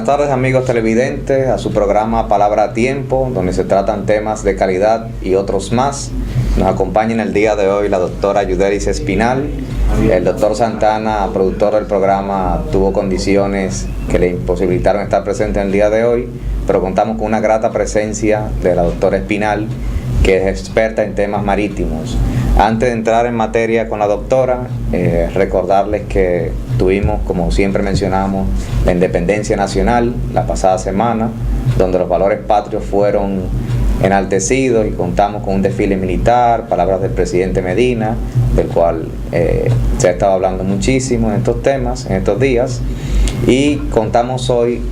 Buenas tardes, amigos televidentes, a su programa Palabra a Tiempo, donde se tratan temas de calidad y otros más. Nos acompaña en el día de hoy la doctora Yudelis Espinal. El doctor Santana, productor del programa, tuvo condiciones que le imposibilitaron estar presente en el día de hoy, pero contamos con una grata presencia de la doctora Espinal, que es experta en temas marítimos. Antes de entrar en materia con la doctora, recordarles que tuvimos, como siempre mencionamos, la independencia nacional la pasada semana, donde los valores patrios fueron enaltecidos y contamos con un desfile militar, palabras del presidente Medina, del cual se ha estado hablando muchísimo en estos temas, en estos días, y contamos hoy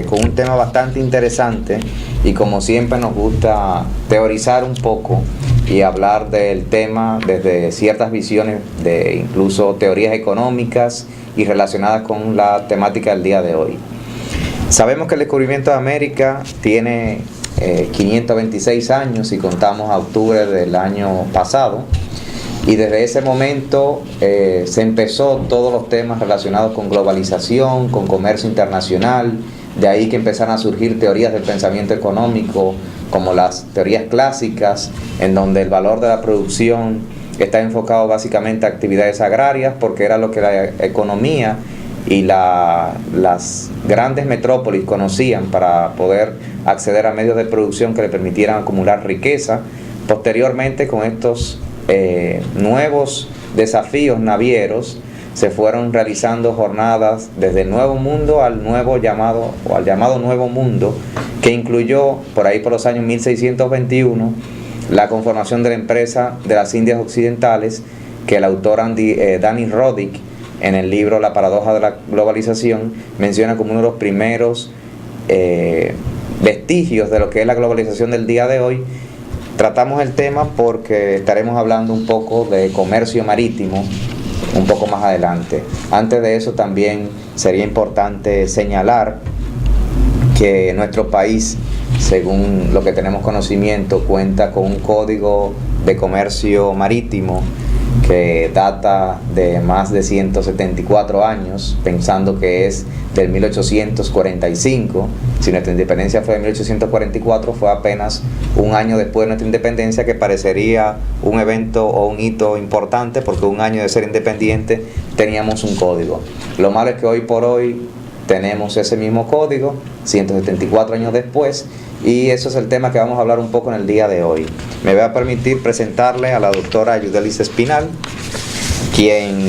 con un tema bastante interesante y como siempre nos gusta teorizar un poco y hablar del tema desde ciertas visiones de incluso teorías económicas y relacionadas con la temática del día de hoy. Sabemos que el descubrimiento de América tiene 526 años y contamos a octubre del año pasado, y desde ese momento se empezó todos los temas relacionados con globalización, con comercio internacional. De ahí que empezaron a surgir teorías del pensamiento económico, como las teorías clásicas, en donde el valor de la producción está enfocado básicamente a actividades agrarias, porque era lo que la economía y las grandes metrópolis conocían para poder acceder a medios de producción que le permitieran acumular riqueza. Posteriormente, con estos nuevos desafíos navieros, se fueron realizando jornadas desde el Nuevo Mundo al llamado Nuevo Mundo, que incluyó por ahí por los años 1621 la conformación de la empresa de las Indias Occidentales, que el autor Danny Roddick, en el libro La paradoja de la globalización, menciona como uno de los primeros vestigios de lo que es la globalización del día de hoy. Tratamos el tema porque estaremos hablando un poco de comercio marítimo un poco más adelante. Antes de eso, también sería importante señalar que nuestro país, según lo que tenemos conocimiento, cuenta con un código de comercio marítimo que data de más de 174 años, pensando que es del 1845. Si nuestra independencia fue de 1844, fue apenas un año después de nuestra independencia, que parecería un evento o un hito importante, porque un año de ser independiente teníamos un código. Lo malo es que hoy por hoy tenemos ese mismo código 174 años después, y eso es el tema que vamos a hablar un poco en el día de hoy. Me voy a permitir presentarle a la doctora Yudelis Espinal, quien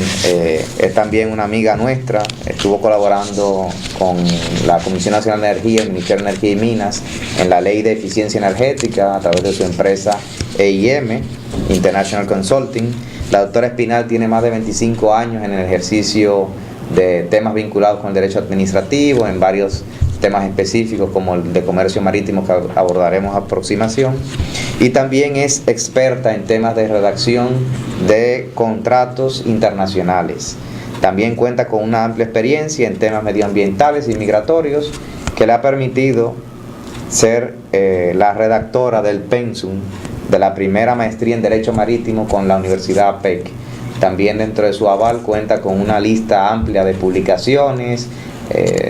es también una amiga nuestra. Estuvo colaborando con la Comisión Nacional de Energía, el Ministerio de Energía y Minas, en la Ley de Eficiencia Energética a través de su empresa EIM, International Consulting. La doctora Espinal tiene más de 25 años en el ejercicio de temas vinculados con el derecho administrativo, en varios temas específicos como el de comercio marítimo, que abordaremos a continuación, y también es experta en temas de redacción de contratos internacionales. También cuenta con una amplia experiencia en temas medioambientales y migratorios, que le ha permitido ser la redactora del pensum de la primera maestría en Derecho Marítimo con la Universidad APEC. También dentro de su aval cuenta con una lista amplia de publicaciones.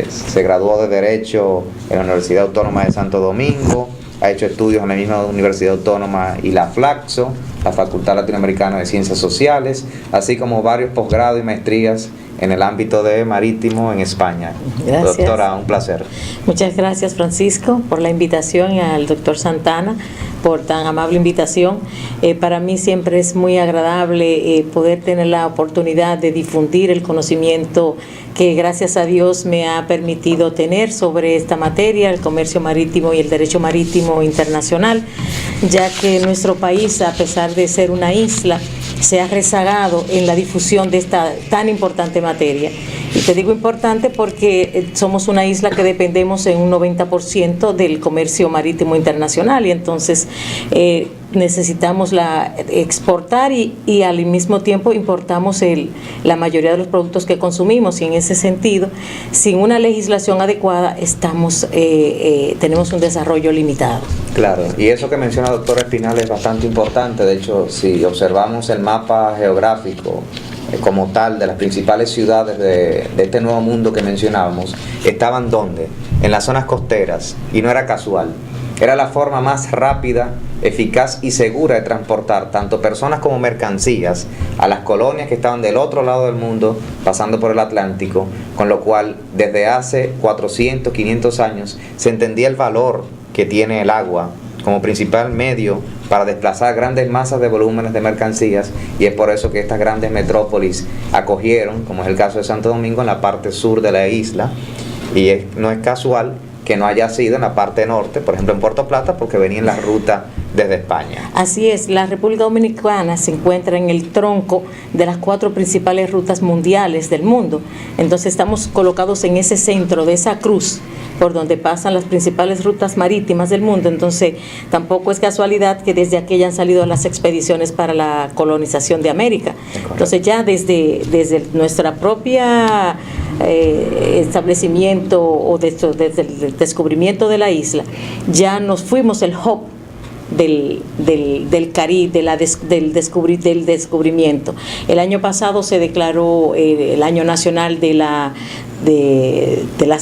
Se graduó de Derecho en la Universidad Autónoma de Santo Domingo, ha hecho estudios en la misma Universidad Autónoma y la FLACSO, la Facultad Latinoamericana de Ciencias Sociales, así como varios posgrados y maestrías en el ámbito de marítimo en España. Gracias. Doctora, un placer. Muchas gracias, Francisco, por la invitación, y al doctor Santana por tan amable invitación. Para mí siempre es muy agradable poder tener la oportunidad de difundir el conocimiento que gracias a Dios me ha permitido tener sobre esta materia, el comercio marítimo y el derecho marítimo internacional, ya que nuestro país, a pesar de ser una isla, se ha rezagado en la difusión de esta tan importante materia. Y te digo importante porque somos una isla que dependemos en un 90% del comercio marítimo internacional, y entonces necesitamos exportar y al mismo tiempo importamos la mayoría de los productos que consumimos, y en ese sentido, sin una legislación adecuada, tenemos un desarrollo limitado. Claro, y eso que menciona la doctora Espinal es bastante importante. De hecho, si observamos el mapa geográfico como tal de las principales ciudades de este nuevo mundo que mencionábamos, estaban ¿dónde? En las zonas costeras, y no era casual. Era la forma más rápida, eficaz y segura de transportar tanto personas como mercancías a las colonias que estaban del otro lado del mundo, pasando por el Atlántico, con lo cual desde hace 400, 500 años se entendía el valor que tiene el agua como principal medio para desplazar grandes masas de volúmenes de mercancías, y es por eso que estas grandes metrópolis acogieron, como es el caso de Santo Domingo, en la parte sur de la isla, y no es casual que no haya sido en la parte norte, por ejemplo en Puerto Plata, porque venía en la ruta desde España. Así es, la República Dominicana se encuentra en el tronco de las 4 principales rutas mundiales del mundo. Entonces estamos colocados en ese centro de esa cruz por donde pasan las principales rutas marítimas del mundo. Entonces tampoco es casualidad que desde aquí hayan salido las expediciones para la colonización de América. Entonces ya desde nuestra propia establecimiento o desde el descubrimiento de la isla, ya nos fuimos el hub del Caribe, del descubrimiento. El año pasado se declaró el año nacional de las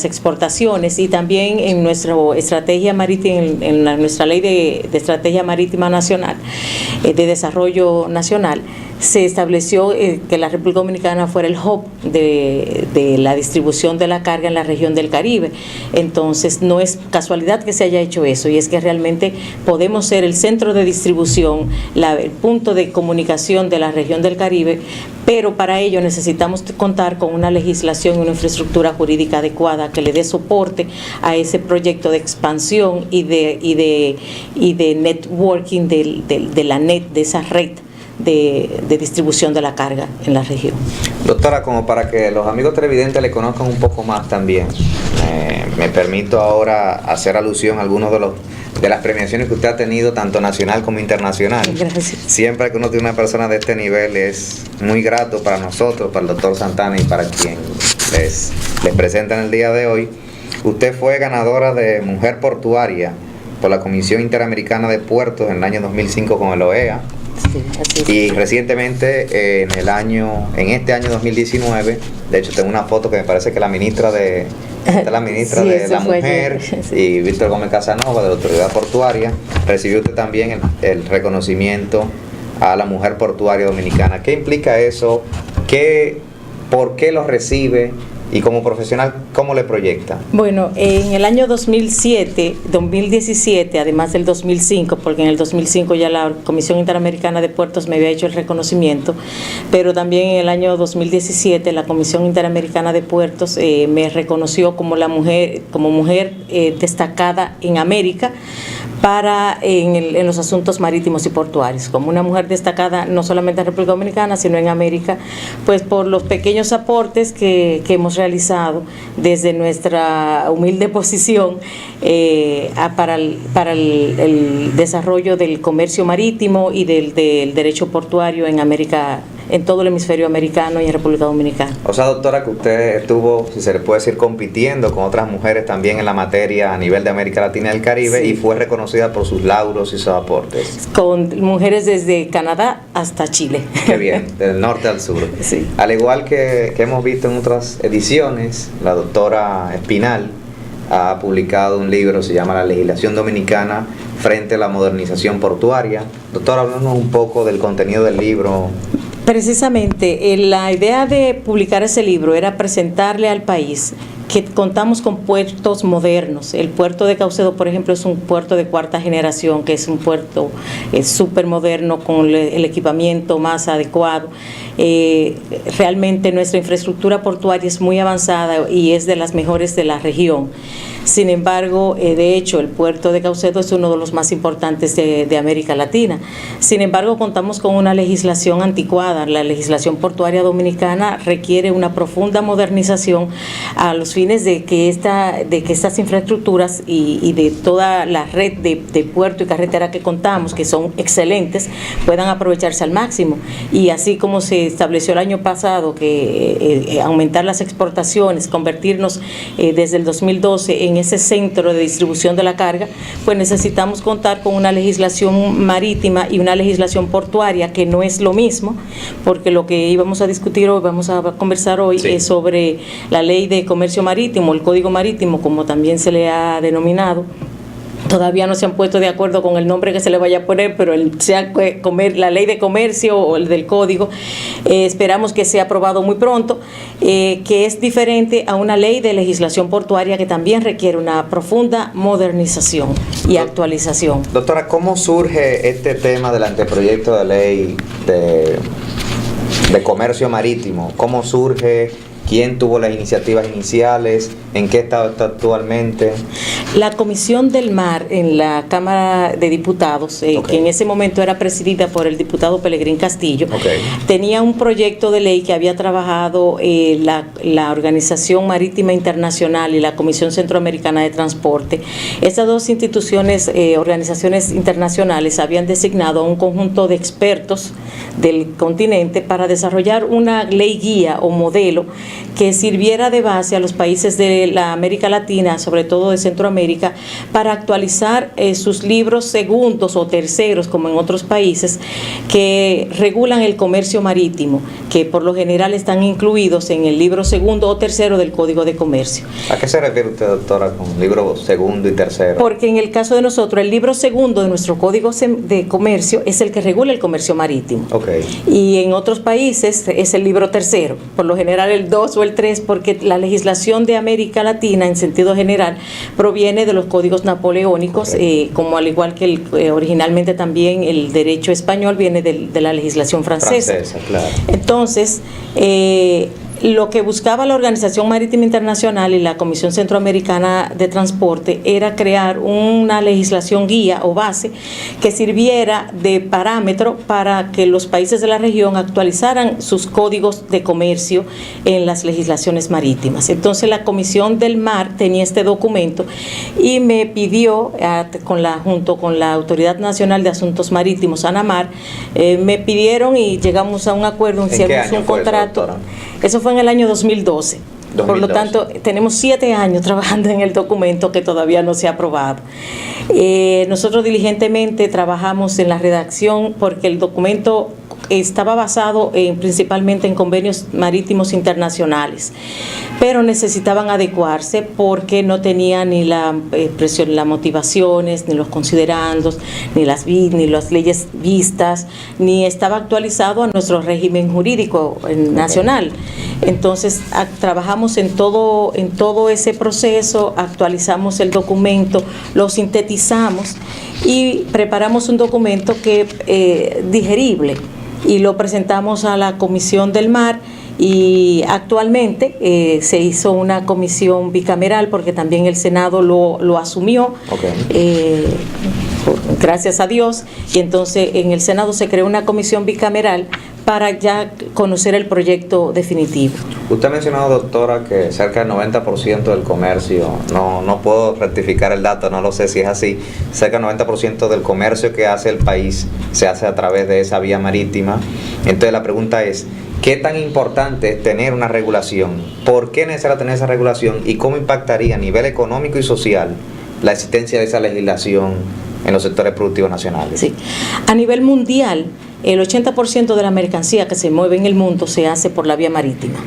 exportaciones, y también en nuestra estrategia marítima, en nuestra ley de estrategia marítima nacional, de desarrollo nacional, se estableció que la República Dominicana fuera el hub de la distribución de la carga en la región del Caribe. Entonces no es casualidad que se haya hecho eso, y es que realmente podemos ser el centro de distribución, el punto de comunicación de la región del Caribe, pero para ello necesitamos contar con una legislación y una infraestructura jurídica adecuada que le dé soporte a ese proyecto de expansión y de networking de la net, de esa red de distribución de la carga en la región. Doctora, como para que los amigos televidentes le conozcan un poco más también, me permito ahora hacer alusión a algunos de las premiaciones que usted ha tenido, tanto nacional como internacional. Gracias. Siempre que uno tiene una persona de este nivel es muy grato para nosotros, para el doctor Santana y para quien les presenta en el día de hoy. Usted fue ganadora de Mujer Portuaria por la Comisión Interamericana de Puertos en el año 2005 con el OEA. Sí, así es. Y recientemente en este año 2019, de hecho tengo una foto que me parece que la ministra de Sí, de la Mujer ayer. Sí. y Víctor Gómez Casanova, de la Autoridad Portuaria, recibió usted también el reconocimiento a la Mujer Portuaria Dominicana. ¿Qué implica eso? ¿Por qué lo recibe? Y como profesional, ¿cómo le proyecta? Bueno, en el año 2017, además del 2005, porque en el 2005 ya la Comisión Interamericana de Puertos me había hecho el reconocimiento, pero también en el año 2017 la Comisión Interamericana de Puertos me reconoció como mujer destacada en América en los asuntos marítimos y portuarios, como una mujer destacada no solamente en República Dominicana, sino en América, pues por los pequeños aportes que hemos realizado desde nuestra humilde posición para el desarrollo del comercio marítimo y del derecho portuario en América, en todo el hemisferio americano y en República Dominicana. O sea, doctora, que usted estuvo, si se le puede decir, compitiendo con otras mujeres también en la materia a nivel de América Latina y el Caribe, sí, y fue reconocida por sus lauros y sus aportes. Con mujeres desde Canadá hasta Chile. Qué bien, del norte al sur. Sí. Al igual que hemos visto en otras ediciones, la doctora Espinal ha publicado un libro, se llama La legislación dominicana frente a la modernización portuaria. Doctora, háblanos un poco del contenido del libro. Precisamente, la idea de publicar ese libro era presentarle al país que contamos con puertos modernos. El puerto de Caucedo, por ejemplo, es un puerto de 4ª generación, que es un puerto súper moderno con el equipamiento más adecuado. Realmente nuestra infraestructura portuaria es muy avanzada y es de las mejores de la región. Sin embargo, de hecho, el puerto de Caucedo es uno de los más importantes de América Latina. Sin embargo, contamos con una legislación anticuada. La legislación portuaria dominicana requiere una profunda modernización a los fines fines de que estas infraestructuras y de toda la red de puerto y carretera que contamos, que son excelentes, puedan aprovecharse al máximo. Y así como se estableció el año pasado que aumentar las exportaciones, convertirnos desde el 2012 en ese centro de distribución de la carga, pues necesitamos contar con una legislación marítima y una legislación portuaria, que no es lo mismo, porque lo que íbamos a discutir hoy, vamos a conversar hoy, sí, es sobre la ley de comercio marítimo, el código marítimo, como también se le ha denominado. Todavía no se han puesto de acuerdo con el nombre que se le vaya a poner, pero la ley de comercio o el del código, esperamos que sea aprobado muy pronto, que es diferente a una ley de legislación portuaria que también requiere una profunda modernización y actualización. Doctora, ¿cómo surge este tema del anteproyecto de ley de comercio marítimo? ¿Cómo surge? ¿Quién tuvo las iniciativas iniciales? ¿En qué estado está actualmente? La Comisión del Mar en la Cámara de Diputados, que en ese momento era presidida por el diputado Pelegrín Castillo, tenía un proyecto de ley que había trabajado la Organización Marítima Internacional y la Comisión Centroamericana de Transporte. Estas dos instituciones, organizaciones internacionales, habían designado a un conjunto de expertos del continente para desarrollar una ley guía o modelo que sirviera de base a los países de la América Latina, sobre todo de Centroamérica, para actualizar sus libros segundos o terceros, como en otros países, que regulan el comercio marítimo, que por lo general están incluidos en el libro segundo o tercero del Código de Comercio. ¿A qué se refiere usted, doctora, con libro segundo y tercero? Porque en el caso de nosotros, el libro segundo de nuestro Código de Comercio es el que regula el comercio marítimo. Y en otros países es el libro tercero, por lo general el 2 o el 3, porque la legislación de América Latina en sentido general proviene de los códigos napoleónicos, como al igual que originalmente también el derecho español viene de la legislación francesa. Claro. Entonces, lo que buscaba la Organización Marítima Internacional y la Comisión Centroamericana de Transporte era crear una legislación guía o base que sirviera de parámetro para que los países de la región actualizaran sus códigos de comercio en las legislaciones marítimas. Entonces la Comisión del Mar tenía este documento y me pidió, junto con la Autoridad Nacional de Asuntos Marítimos, ANAMAR, me pidieron y llegamos a un acuerdo, hicimos un contrato. Eso fue en el año 2012. Por lo tanto, tenemos 7 años trabajando en el documento que todavía no se ha aprobado. Nosotros diligentemente trabajamos en la redacción porque el documento estaba basado principalmente en convenios marítimos internacionales, pero necesitaban adecuarse porque no tenía ni las motivaciones, ni los considerandos, ni las leyes vistas, ni estaba actualizado a nuestro régimen jurídico nacional. Entonces trabajamos en todo ese proceso, actualizamos el documento, lo sintetizamos y preparamos un documento que digerible, y lo presentamos a la Comisión del Mar, y actualmente se hizo una comisión bicameral porque también el Senado lo asumió, gracias a Dios, y entonces en el Senado se creó una comisión bicameral para ya conocer el proyecto definitivo. Usted ha mencionado, doctora, que cerca del 90% del comercio, no puedo rectificar el dato, no lo sé si es así, cerca del 90% del comercio que hace el país se hace a través de esa vía marítima. Entonces la pregunta es, ¿qué tan importante es tener una regulación? ¿Por qué es necesario tener esa regulación? ¿Y cómo impactaría a nivel económico y social la existencia de esa legislación en los sectores productivos nacionales? Sí. A nivel mundial, el 80% de la mercancía que se mueve en el mundo se hace por la vía marítima.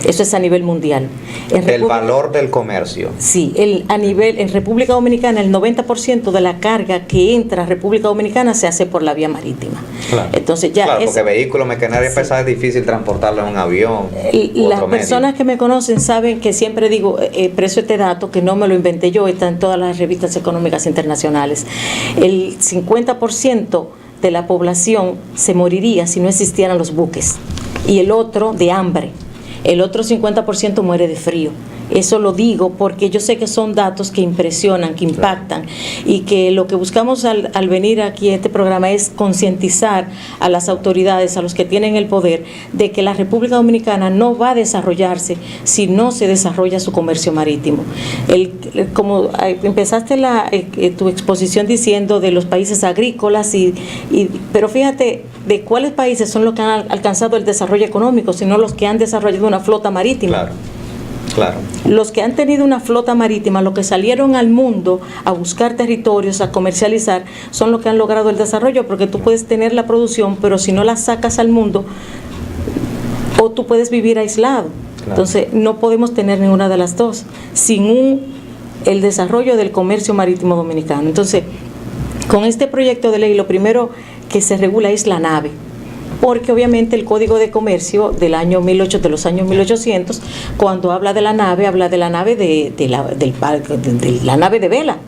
Eso es a nivel mundial. El valor del comercio. Sí, en República Dominicana el 90% de la carga que entra a República Dominicana se hace por la vía marítima. Claro. Entonces ya porque vehículos, maquinaria pesada es difícil transportarlo en un avión. Las personas que me conocen saben que siempre digo, expreso este dato que no me lo inventé yo, está en todas las revistas económicas internacionales. El 50% de la población se moriría si no existieran los buques, y el otro de hambre. El otro 50% muere de frío. Eso lo digo porque yo sé que son datos que impresionan, que impactan, y que lo que buscamos al venir aquí a este programa es concientizar a las autoridades, a los que tienen el poder, de que la República Dominicana no va a desarrollarse si no se desarrolla su comercio marítimo. Como empezaste tu exposición diciendo de los países agrícolas, pero fíjate de cuáles países son los que han alcanzado el desarrollo económico, sino los que han desarrollado una flota marítima. Claro. Claro. Los que han tenido una flota marítima, los que salieron al mundo a buscar territorios, a comercializar, son los que han logrado el desarrollo, porque tú puedes tener la producción, pero si no la sacas al mundo, o tú puedes vivir aislado. Claro. Entonces, no podemos tener ninguna de las dos sin el desarrollo del comercio marítimo dominicano. Entonces, con este proyecto de ley, lo primero que se regula es la nave, porque obviamente el Código de Comercio de los años 1800, cuando habla de la nave de la nave de vela.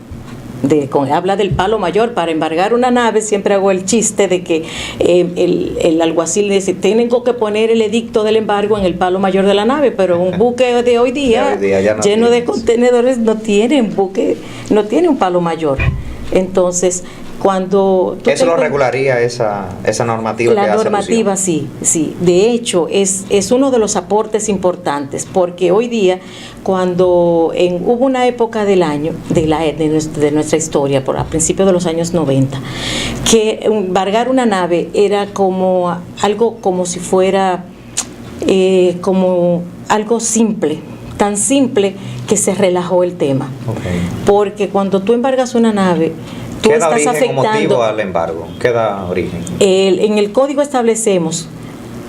Habla del palo mayor. Para embargar una nave, siempre hago el chiste de que el alguacil dice: tengo que poner el edicto del embargo en el palo mayor de la nave, pero un buque de hoy día no lleno de contenedores no tiene un palo mayor. Entonces, cuando eso lo regularía esa normativa. La normativa sí. De hecho, es uno de los aportes importantes, porque hoy día, cuando hubo una época del año de nuestra historia, a principios de los años 90, que embargar una nave era como algo, como si fuera como algo simple, tan simple que se relajó el tema. Okay. Porque cuando tú embargas una nave, tú estás afectando. ¿Qué da motivo al embargo? ¿Qué da origen? En el código establecemos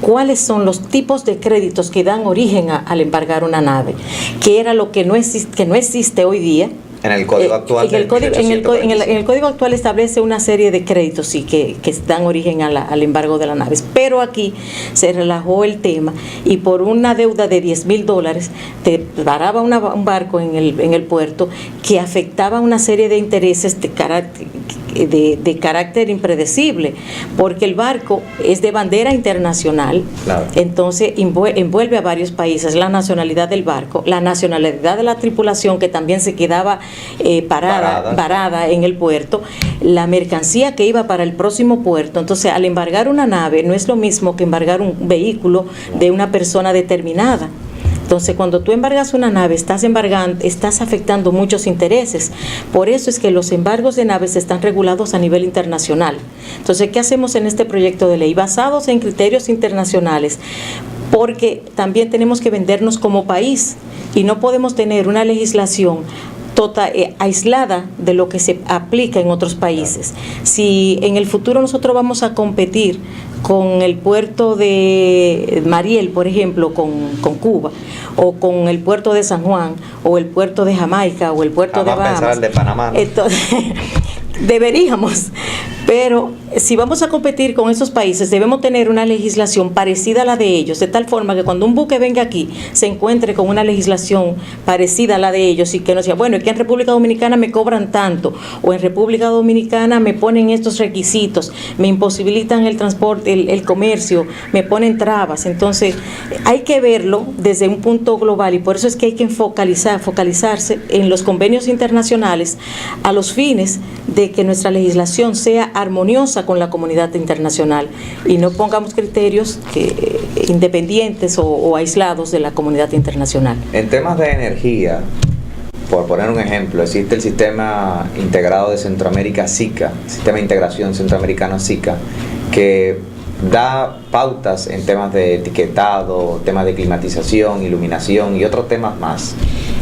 cuáles son los tipos de créditos que dan origen al embargar una nave, que era lo que no existe hoy día. En el código actual. En el código actual establece una serie de créditos, sí, que dan origen al embargo de las naves. Pero aquí se relajó el tema, y por una deuda de $10,000 te paraba un barco en el puerto, que afectaba una serie de intereses de carácter impredecible, porque el barco es de bandera internacional. Claro. Entonces envuelve a varios países la nacionalidad del barco, la nacionalidad de la tripulación, que también se quedaba varada en el puerto, la mercancía que iba para el próximo puerto. Entonces, al embargar una nave no es lo mismo que embargar un vehículo de una persona determinada. Entonces, cuando tú embargas una nave, estás afectando muchos intereses. Por eso es que los embargos de naves están regulados a nivel internacional. Entonces, ¿qué hacemos en este proyecto de ley? Basados en criterios internacionales, porque también tenemos que vendernos como país, y no podemos tener una legislación aislada de lo que se aplica en otros países. Si en el futuro nosotros vamos a competir con el puerto de Mariel, por ejemplo, con Cuba, o con el puerto de San Juan, o el puerto de Jamaica, o el puerto de Bahamas, pensar el de Panamá, ¿no? Entonces, deberíamos, pero si vamos a competir con esos países, debemos tener una legislación parecida a la de ellos, de tal forma que cuando un buque venga aquí se encuentre con una legislación parecida a la de ellos, y que no sea, bueno, es que en República Dominicana me cobran tanto, o en República Dominicana me ponen estos requisitos, me imposibilitan el transporte, el comercio, me ponen trabas. Entonces, hay que verlo desde un punto global, y por eso es que hay que focalizarse en los convenios internacionales, a los fines de que nuestra legislación sea armoniosa con la comunidad internacional, y no pongamos criterios independientes o aislados de la comunidad internacional. En temas de energía, por poner un ejemplo, existe el Sistema Integrado de Centroamérica, SICA, Sistema de Integración Centroamericano, SICA, que da pautas en temas de etiquetado, temas de climatización, iluminación y otros temas más.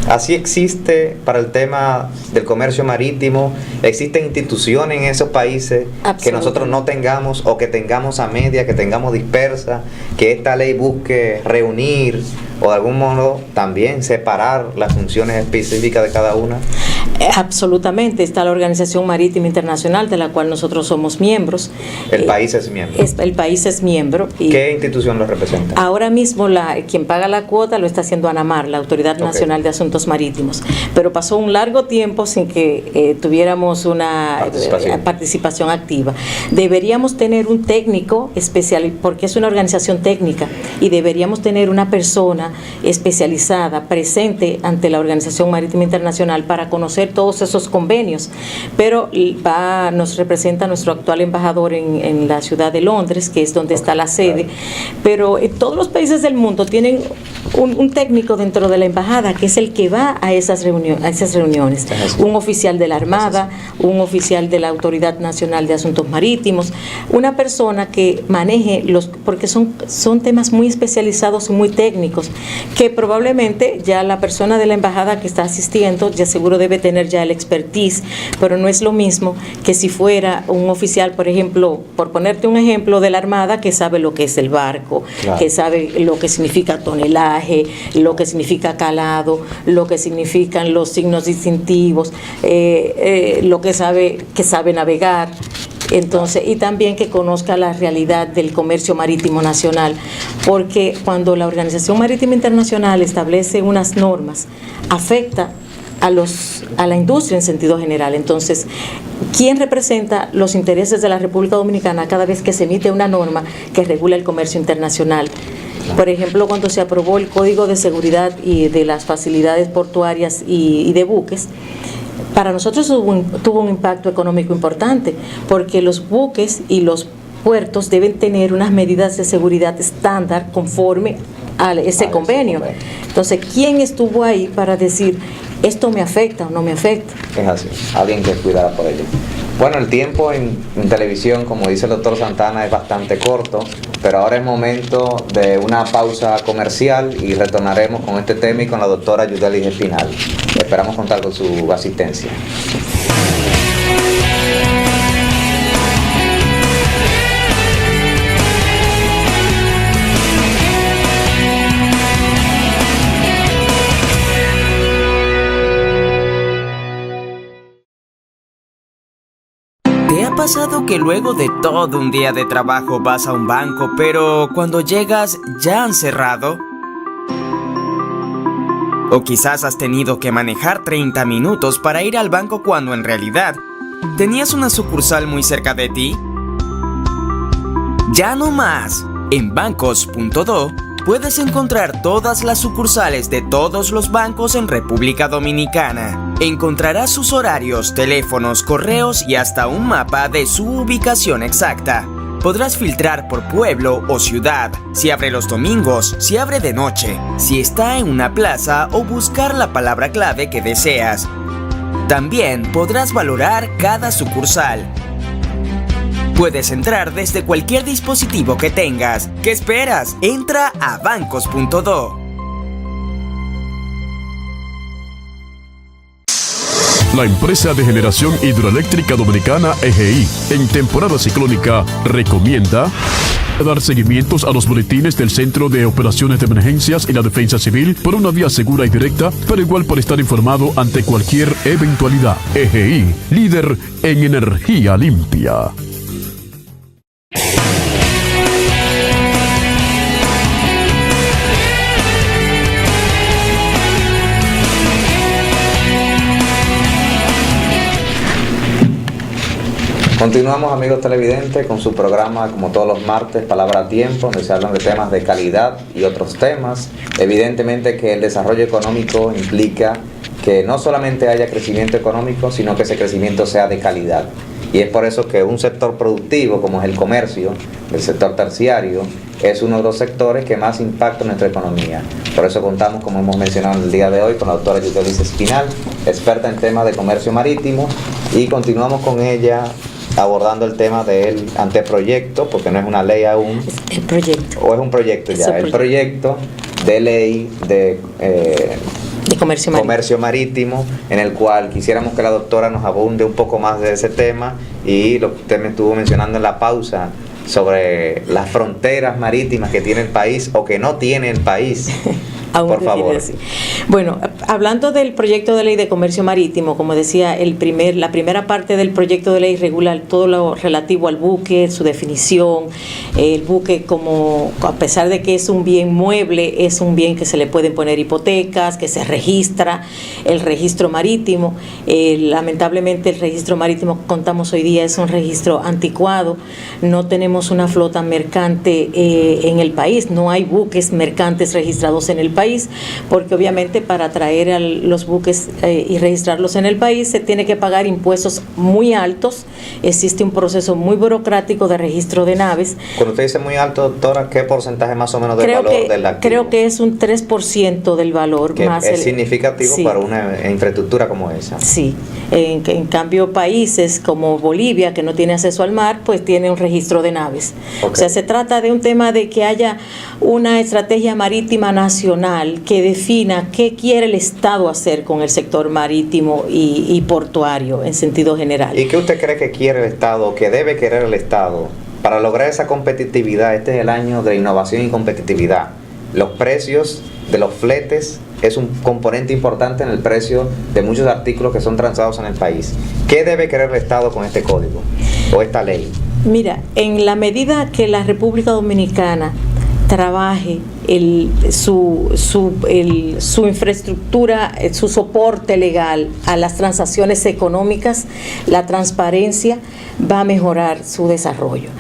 Así existe para el tema del comercio marítimo, existen instituciones en esos países que nosotros no tengamos, o que tengamos a media, que tengamos dispersa, que esta ley busque reunir o de algún modo también separar las funciones específicas de cada una. Absolutamente. Está la Organización Marítima Internacional, de la cual nosotros somos miembros. El país es miembro. El país es miembro. Y ¿qué institución lo representa? Ahora mismo quien paga la cuota lo está haciendo ANAMAR, la Autoridad Nacional de Asuntos Marítimos. Pero pasó un largo tiempo sin que tuviéramos una participación activa. Deberíamos tener un técnico especial, porque es una organización técnica y deberíamos tener una persona especializada presente ante la Organización Marítima Internacional para conocer todos esos convenios. Pero nos representa nuestro actual embajador en la ciudad de Londres, que es donde está la sede, pero todos los países del mundo tienen un técnico dentro de la embajada que es el que va a esas reuniones, un oficial de la Armada, un oficial de la Autoridad Nacional de Asuntos Marítimos, una persona que maneje porque son temas muy especializados y muy técnicos, que probablemente ya la persona de la embajada que está asistiendo ya seguro debe tener ya el expertise, pero no es lo mismo que si fuera un oficial, por ejemplo, por ponerte un ejemplo, de la Armada, que sabe lo que es el barco, claro, que sabe lo que significa tonelaje, lo que significa calado, lo que significan los signos distintivos, lo que sabe navegar. Entonces, y también que conozca la realidad del comercio marítimo nacional, porque cuando la Organización Marítima Internacional establece unas normas, afecta a la industria en sentido general. Entonces, ¿quién representa los intereses de la República Dominicana cada vez que se emite una norma que regula el comercio internacional? Por ejemplo, cuando se aprobó el Código de Seguridad y de las facilidades portuarias y de buques, para nosotros tuvo un impacto económico importante, porque los buques y los puertos deben tener unas medidas de seguridad estándar conforme a ese convenio. Entonces, ¿quién estuvo ahí para decir esto me afecta o no me afecta? Es así, alguien que cuidara por ello. Bueno, el tiempo en televisión, como dice el doctor Santana, es bastante corto, pero ahora es momento de una pausa comercial y retornaremos con este tema y con la doctora Yudelis Espinal. Esperamos contar con su asistencia. ¿Te ha pasado que luego de todo un día de trabajo vas a un banco, pero cuando llegas ya han cerrado? O quizás has tenido que manejar 30 minutos para ir al banco cuando en realidad tenías una sucursal muy cerca de ti. Ya no más. En bancos.do puedes encontrar todas las sucursales de todos los bancos en República Dominicana. Encontrarás sus horarios, teléfonos, correos y hasta un mapa de su ubicación exacta. Podrás filtrar por pueblo o ciudad, si abre los domingos, si abre de noche, si está en una plaza o buscar la palabra clave que deseas. También podrás valorar cada sucursal. Puedes entrar desde cualquier dispositivo que tengas. ¿Qué esperas? Entra a bancos.do. La empresa de generación hidroeléctrica dominicana EGI, en temporada ciclónica, recomienda dar seguimientos a los boletines del Centro de Operaciones de Emergencias y la Defensa Civil por una vía segura y directa, pero igual para estar informado ante cualquier eventualidad. EGI, líder en energía limpia. Continuamos, amigos televidentes, con su programa, como todos los martes, Palabra a Tiempo, donde se hablan de temas de calidad y otros temas. Evidentemente que el desarrollo económico implica que no solamente haya crecimiento económico, sino que ese crecimiento sea de calidad. Y es por eso que un sector productivo, como es el comercio, el sector terciario, es uno de los sectores que más impacta en nuestra economía. Por eso contamos, como hemos mencionado en el día de hoy, con la doctora Yudelis Espinal, experta en temas de comercio marítimo, y continuamos con ella abordando el tema del anteproyecto, porque no es una ley aún. El proyecto. O es un proyecto ya. El proyecto de ley de comercio marítimo, en el cual quisiéramos que la doctora nos abunde un poco más de ese tema y lo que usted me estuvo mencionando en la pausa sobre las fronteras marítimas que tiene el país o que no tiene el país. Aún por favor. así. Bueno, hablando del proyecto de ley de comercio marítimo, como decía, la primera parte del proyecto de ley regula todo lo relativo al buque, su definición. El buque, como a pesar de que es un bien mueble, es un bien que se le pueden poner hipotecas, que se registra, el registro marítimo. Lamentablemente el registro marítimo que contamos hoy día es un registro anticuado. No tenemos una flota mercante en el país, no hay buques mercantes registrados en el país, porque obviamente para traer a los buques y registrarlos en el país se tiene que pagar impuestos muy altos. Existe un proceso muy burocrático de registro de naves. Cuando usted dice muy alto, doctora, ¿qué porcentaje más o menos del valor del activo? Creo que es un 3% del valor. Que más es significativo, sí, para una infraestructura como esa. Sí, en cambio países como Bolivia, que no tiene acceso al mar, pues tiene un registro de naves. Okay. O sea, se trata de un tema de que haya una estrategia marítima nacional que defina qué quiere el Estado hacer con el sector marítimo y portuario en sentido general. ¿Y qué usted cree que quiere el Estado, que debe querer el Estado para lograr esa competitividad? Este es el año de innovación y competitividad. Los precios de los fletes es un componente importante en el precio de muchos artículos que son transados en el país. ¿Qué debe querer el Estado con este código o esta ley? Mira, en la medida que la República Dominicana trabaje su infraestructura, su soporte legal a las transacciones económicas, la transparencia va a mejorar su desarrollo.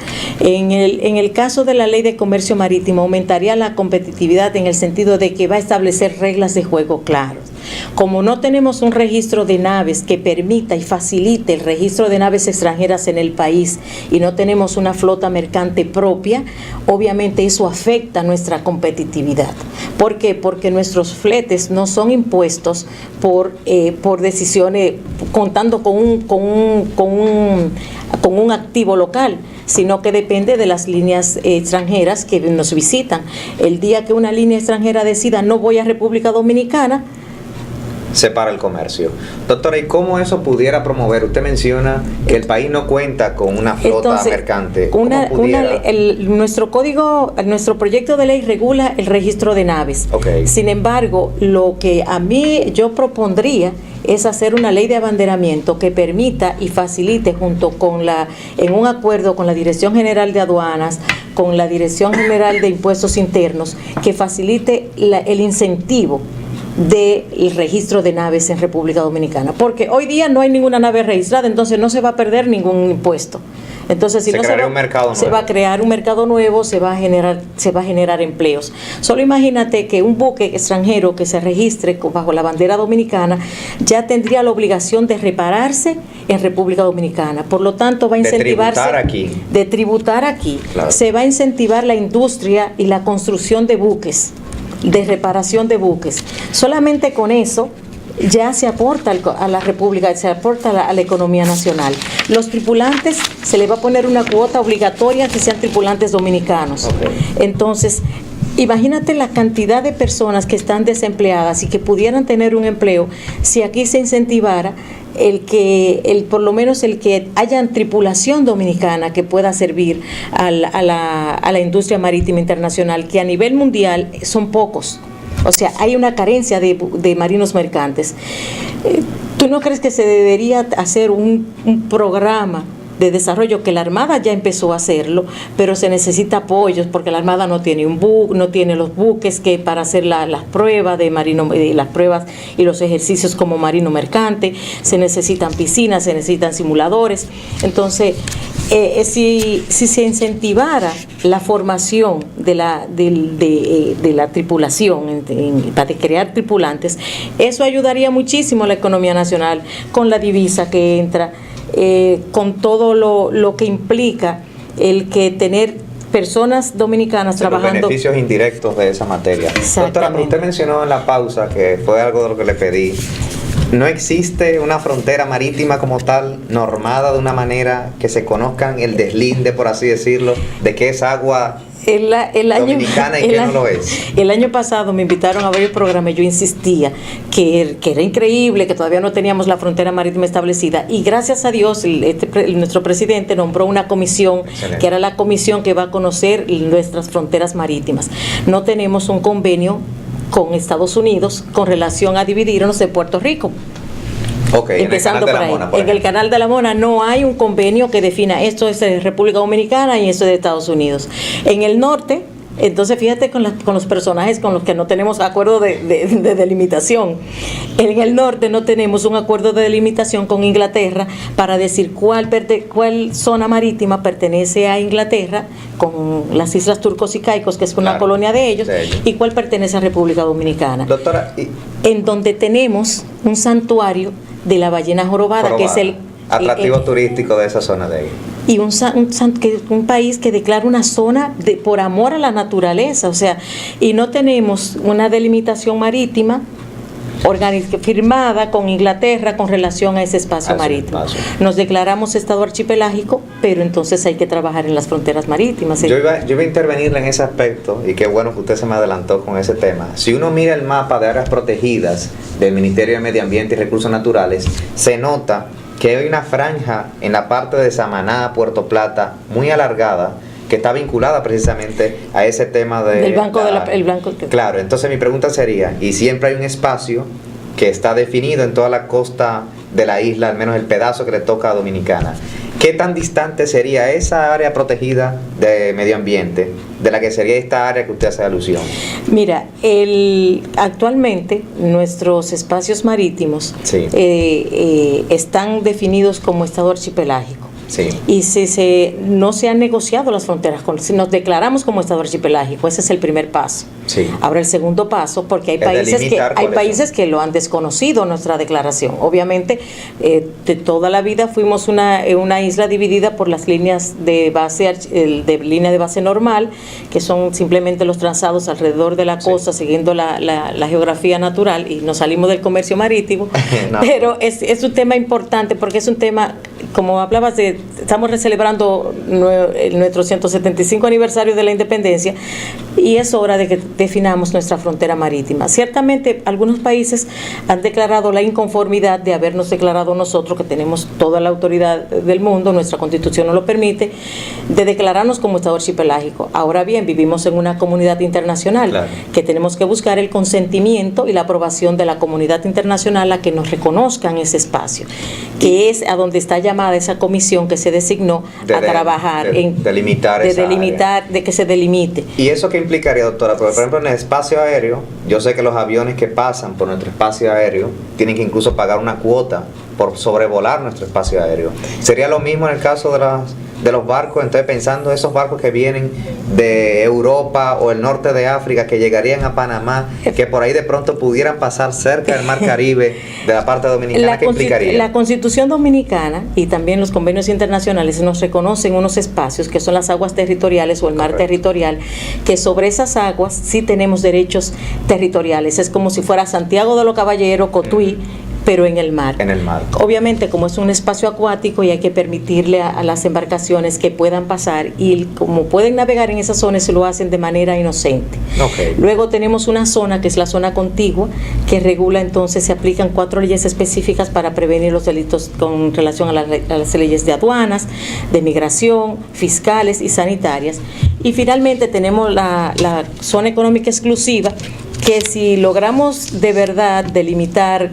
En el caso de la Ley de Comercio Marítimo, aumentaría la competitividad en el sentido de que va a establecer reglas de juego claras. Como no tenemos un registro de naves que permita y facilite el registro de naves extranjeras en el país y no tenemos una flota mercante propia, obviamente eso afecta nuestra competitividad. ¿Por qué? Porque nuestros fletes no son impuestos por decisiones contando con un activo local, sino que depende de las líneas extranjeras que nos visitan. El día que una línea extranjera decida no voy a República Dominicana, se para el comercio. Doctora, ¿y cómo eso pudiera promover? Usted menciona que el país no cuenta con una flota mercante. Nuestro proyecto de ley regula el registro de naves. Okay. Sin embargo, lo que yo propondría es hacer una ley de abanderamiento que permita y facilite en un acuerdo con la Dirección General de Aduanas, con la Dirección General de Impuestos Internos, que facilite el incentivo del registro de naves en República Dominicana, porque hoy día no hay ninguna nave registrada, entonces no se va a perder ningún impuesto. Entonces, si se va a crear un mercado nuevo, se va a generar empleos. Solo imagínate que un buque extranjero que se registre bajo la bandera dominicana ya tendría la obligación de repararse en República Dominicana. Por lo tanto, va a incentivarse de tributar aquí. Claro. Se va a incentivar la industria y la construcción de buques, de reparación de buques. Solamente con eso ya se aporta a la República, se aporta a la economía nacional. Los tripulantes, se les va a poner una cuota obligatoria que sean tripulantes dominicanos. Okay. Entonces, imagínate la cantidad de personas que están desempleadas y que pudieran tener un empleo si aquí se incentivara por lo menos el que haya tripulación dominicana que pueda servir a la industria marítima internacional, que a nivel mundial son pocos. O sea, hay una carencia de marinos mercantes. ¿Tú no crees que se debería hacer un programa de desarrollo, que la Armada ya empezó a hacerlo, pero se necesita apoyos porque la Armada no tiene no tiene los buques que para hacer las pruebas las pruebas y los ejercicios como marino mercante, se necesitan piscinas, se necesitan simuladores. Entonces, si se incentivara la formación de la tripulación para crear tripulantes, eso ayudaría muchísimo a la economía nacional, con la divisa que entra, con todo lo que implica el que tener personas dominicanas trabajando. Los beneficios indirectos de esa materia. Doctora, usted mencionó en la pausa, que fue algo de lo que le pedí, ¿no existe una frontera marítima como tal, normada de una manera que se conozcan el deslinde, por así decirlo, de que es agua dominicana y que no lo es? El año pasado me invitaron a varios programas y yo insistía que era increíble, que todavía no teníamos la frontera marítima establecida, y gracias a Dios nuestro presidente nombró una comisión. Excelente. Que era la comisión que va a conocer nuestras fronteras marítimas. No tenemos un convenio con Estados Unidos con relación a dividirnos de Puerto Rico. Okay, empezando por ahí. En el Canal de la Mona no hay un convenio que defina esto es de República Dominicana y esto es de Estados Unidos. En el norte, entonces fíjate con los personajes con los que no tenemos acuerdo de delimitación. En el norte no tenemos un acuerdo de delimitación con Inglaterra para decir cuál zona marítima pertenece a Inglaterra, con las Islas Turcos y Caicos, que es una colonia de ellos, y cuál pertenece a República Dominicana. Doctora, en donde tenemos un santuario de la ballena jorobada, que es el atractivo turístico de esa zona de ahí. Y un país que declara una zona por amor a la naturaleza, o sea, y no tenemos una delimitación marítima firmada con Inglaterra con relación a ese espacio marítimo. Nos declaramos estado archipelágico, pero entonces hay que trabajar en las fronteras marítimas. Yo iba a intervenirle en ese aspecto, y qué bueno que usted se me adelantó con ese tema. Si uno mira el mapa de áreas protegidas del Ministerio de Medio Ambiente y Recursos Naturales, se nota que hay una franja en la parte de Samaná, Puerto Plata, muy alargada, que está vinculada precisamente a ese tema del banco Claro, entonces mi pregunta sería, y siempre hay un espacio que está definido en toda la costa de la isla, al menos el pedazo que le toca a Dominicana, ¿qué tan distante sería esa área protegida de medio ambiente de la que sería esta área que usted hace alusión? Mira, actualmente nuestros espacios marítimos están definidos como estado archipelágico. Sí. Y no se han negociado las fronteras, si nos declaramos como estado archipelágico, ese es el primer paso. Sí. Ahora el segundo paso, porque hay países que lo han desconocido nuestra declaración. Obviamente, de toda la vida fuimos una isla dividida por las líneas de base, línea de base normal, que son simplemente los trazados alrededor de la costa, siguiendo la geografía natural, y nos salimos del comercio marítimo. No. Pero es un tema importante, porque es un tema, como hablabas estamos celebrando nuestro 175 aniversario de la independencia, y es hora de que definamos nuestra frontera marítima. Ciertamente algunos países han declarado la inconformidad de habernos declarado nosotros, que tenemos toda la autoridad del mundo, nuestra constitución nos lo permite, de declararnos como estado archipelágico. Ahora bien, vivimos en una comunidad internacional, que tenemos que buscar el consentimiento y la aprobación de la comunidad internacional a que nos reconozcan ese espacio, que es a donde está llamada esa comisión que se designó a trabajar de que se delimite. ¿Y eso qué implicaría, doctora? Porque, por ejemplo, en el espacio aéreo, yo sé que los aviones que pasan por nuestro espacio aéreo tienen que incluso pagar una cuota por sobrevolar nuestro espacio aéreo. ¿Sería lo mismo en el caso de los barcos? Entonces, pensando esos barcos que vienen de Europa o el norte de África, que llegarían a Panamá, que por ahí de pronto pudieran pasar cerca del Mar Caribe de la parte dominicana, ¿qué implicaría? La Constitución Dominicana y también los convenios internacionales nos reconocen unos espacios que son las aguas territoriales o el mar territorial, que sobre esas aguas sí tenemos derechos territoriales. Es como si fuera Santiago de los Caballeros, Cotuí, pero en el mar. En el mar. Obviamente, como es un espacio acuático, y hay que permitirle a las embarcaciones que puedan pasar, y como pueden navegar en esas zonas, se lo hacen de manera inocente. Okay. Luego tenemos una zona que es la zona contigua, que regula, entonces se aplican 4 leyes específicas para prevenir los delitos con relación a las leyes de aduanas, de migración, fiscales y sanitarias. Y finalmente tenemos la zona económica exclusiva, que si logramos de verdad delimitar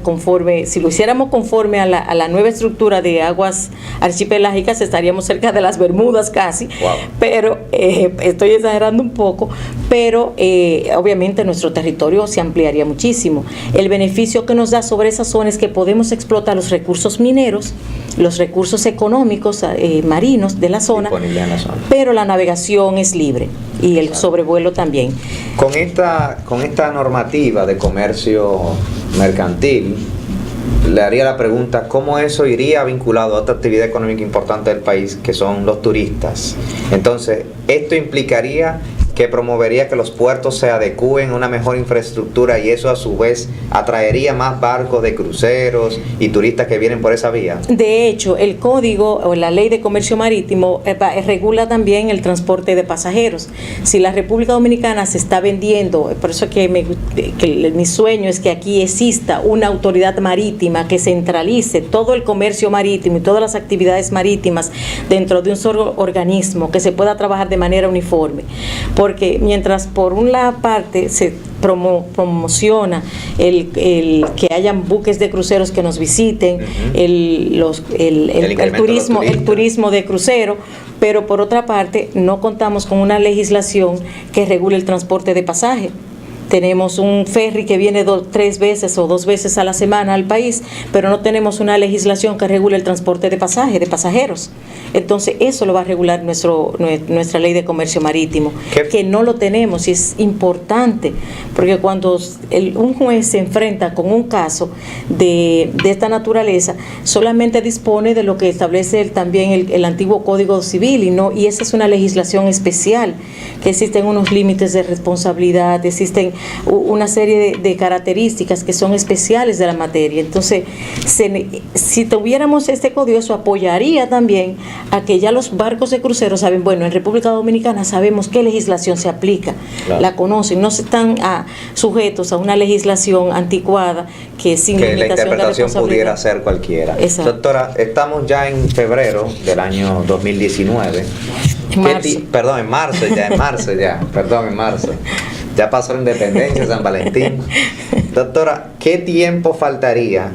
si lo hiciéramos conforme a la nueva estructura de aguas archipelágicas, estaríamos cerca de las Bermudas casi. Wow. Pero estoy exagerando un poco, pero obviamente nuestro territorio se ampliaría muchísimo. El beneficio que nos da sobre esa zona es que podemos explotar los recursos mineros, los recursos económicos marinos de la zona, pero la navegación es libre y el sobrevuelo también. Con esta normativa de comercio mercantil, le haría la pregunta, ¿cómo eso iría vinculado a otra actividad económica importante del país, que son los turistas? Entonces, esto implicaría que promovería que los puertos se adecúen a una mejor infraestructura, y eso a su vez atraería más barcos de cruceros y turistas que vienen por esa vía. De hecho, el código o la ley de comercio marítimo regula también el transporte de pasajeros. Si la República Dominicana se está vendiendo, por eso que mi sueño es que aquí exista una autoridad marítima que centralice todo el comercio marítimo y todas las actividades marítimas dentro de un solo organismo, que se pueda trabajar de manera uniforme. Porque mientras por una parte se promociona el que hayan buques de cruceros que nos visiten, el turismo de crucero, pero por otra parte no contamos con una legislación que regule el transporte de pasaje. Tenemos un ferry que viene 3 veces o 2 veces a la semana al país, pero no tenemos una legislación que regule el transporte de pasajeros. Entonces eso lo va a regular nuestra ley de comercio marítimo, que no lo tenemos, y es importante, porque cuando un juez se enfrenta con un caso de esta naturaleza, solamente dispone de lo que establece también el antiguo Código Civil, y esa es una legislación especial, que existen unos límites de responsabilidad, existen una serie de características que son especiales de la materia. Entonces, si tuviéramos este código, eso apoyaría también a que ya los barcos de crucero saben, bueno, en República Dominicana sabemos qué legislación se aplica, claro, la conocen, no se están sujetos a una legislación anticuada que sin que limitación la interpretación de pudiera ser cualquiera. Exacto. Doctora, estamos ya en febrero del año 2019. En marzo ya pasó la independencia, San Valentín. Doctora, ¿qué tiempo faltaría?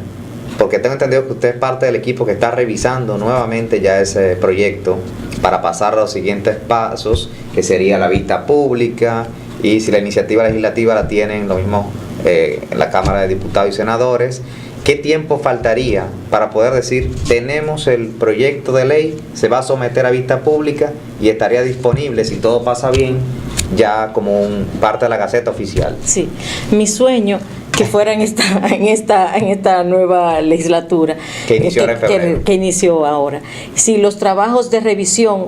Porque tengo entendido que usted es parte del equipo que está revisando nuevamente ya ese proyecto para pasar a los siguientes pasos, que sería la vista pública, y si la iniciativa legislativa la tienen lo mismo en la Cámara de Diputados y Senadores. ¿Qué tiempo faltaría para poder decir, tenemos el proyecto de ley, se va a someter a vista pública y estaría disponible, si todo pasa bien, ya como parte de la Gaceta Oficial? Sí, mi sueño que fuera en esta nueva legislatura que inició en febrero, que inició ahora. Si los trabajos de revisión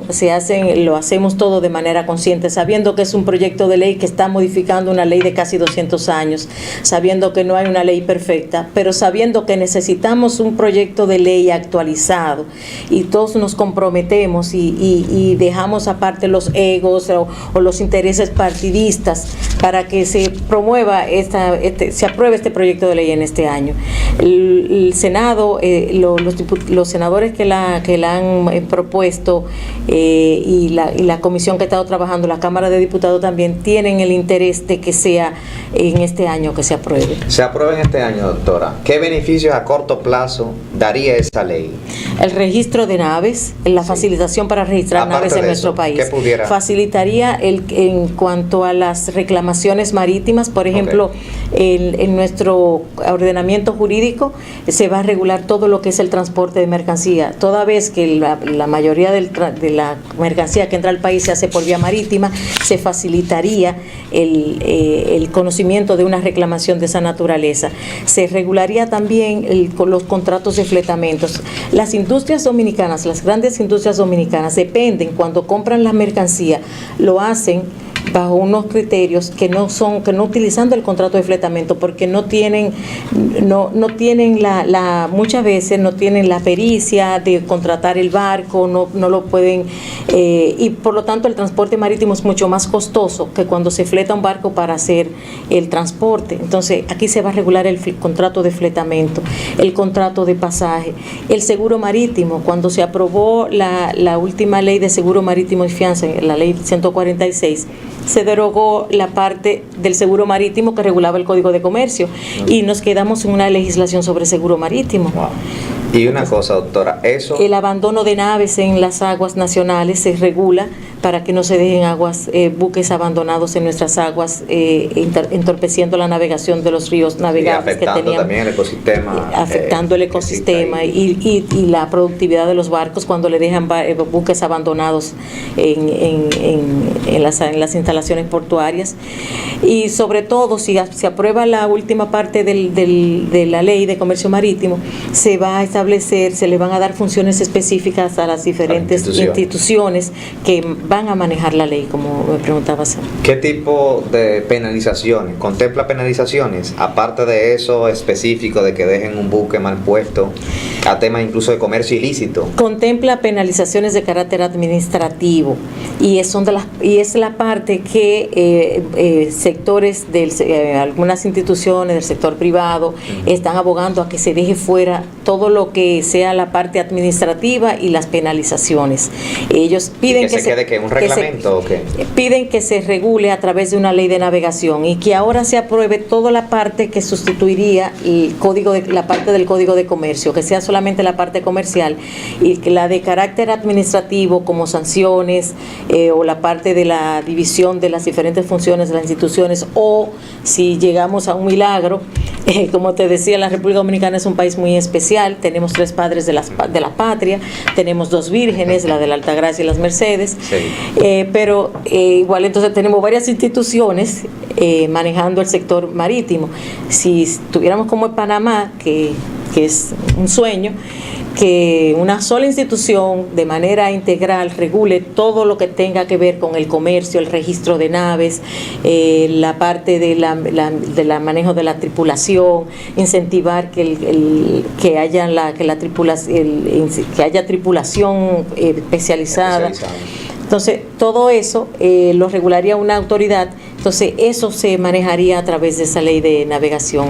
lo hacemos todo de manera consciente, sabiendo que es un proyecto de ley que está modificando una ley de casi 200 años, sabiendo que no hay una ley perfecta, pero sabiendo que necesitamos un proyecto de ley actualizado, y todos nos comprometemos y dejamos aparte los egos o los intereses partidistas para que se promueva se apruebe este proyecto de ley en este año. El Senado, los senadores que la han propuesto, y la comisión que ha estado trabajando, la Cámara de Diputados también, tienen el interés de que sea en este año que se apruebe. Se apruebe en este año, doctora. ¿Qué beneficios a corto plazo daría esa ley? El registro de naves, la facilitación para registrar naves en nuestro país. ¿Qué pudiera? Facilitaría en cuanto a las reclamaciones marítimas, por ejemplo, en nuestro ordenamiento jurídico se va a regular todo lo que es el transporte de mercancía. Toda vez que la mayoría de la mercancía que entra al país se hace por vía marítima, se facilitaría el conocimiento de una reclamación de esa naturaleza. Se regularía también los contratos de fletamientos. Las industrias dominicanas, las grandes industrias dominicanas, dependen, cuando compran la mercancía, lo hacen bajo unos criterios que no utilizando el contrato de fletamiento, porque no tienen muchas veces no tienen la pericia de contratar el barco, no lo pueden, y por lo tanto el transporte marítimo es mucho más costoso que cuando se fleta un barco para hacer el transporte. Entonces aquí se va a regular el contrato de fletamiento, el contrato de pasaje, el seguro marítimo. Cuando se aprobó la última ley de seguro marítimo y fianza, la ley 146, se derogó la parte del seguro marítimo que regulaba el Código de Comercio, y nos quedamos en una legislación sobre seguro marítimo. Wow. Y una cosa, doctora, el abandono de naves en las aguas nacionales se regula para que no se dejen buques abandonados en nuestras aguas, entorpeciendo la navegación de los ríos navegables que teníamos, también el ecosistema, afectando el ecosistema y la productividad de los barcos cuando le dejan buques abandonados en las instalaciones portuarias. Y sobre todo, si se aprueba la última parte de la ley de comercio marítimo, se va a establecer, se le van a dar funciones específicas a las diferentes instituciones que van a manejar la ley, como me preguntabas. ¿Qué tipo de penalizaciones? ¿Contempla penalizaciones? Aparte de eso específico de que dejen un buque mal puesto, a temas incluso de comercio ilícito. Contempla penalizaciones de carácter administrativo, y es la parte que sectores, algunas instituciones del sector privado están abogando a que se deje fuera todo lo que sea la parte administrativa y las penalizaciones. Ellos piden que se quede que un reglamento o qué. Piden que se regule a través de una ley de navegación y que ahora se apruebe toda la parte que sustituiría la parte del Código de Comercio, que sea solamente la parte comercial, y que la de carácter administrativo como sanciones o la parte de la división de las diferentes funciones de las instituciones, o si llegamos a un milagro, como te decía, la República Dominicana es un país muy especial, tenemos 3 padres de la patria, tenemos 2 vírgenes, la de la Altagracia y las Mercedes, sí. Pero igual entonces tenemos varias instituciones manejando el sector marítimo. Si tuviéramos como en Panamá, que es un sueño, que una sola institución de manera integral regule todo lo que tenga que ver con el comercio, el registro de naves, la parte de la manejo de la tripulación, incentivar que haya tripulación especializada. Entonces, todo eso lo regularía una autoridad. Entonces, eso se manejaría a través de esa ley de navegación,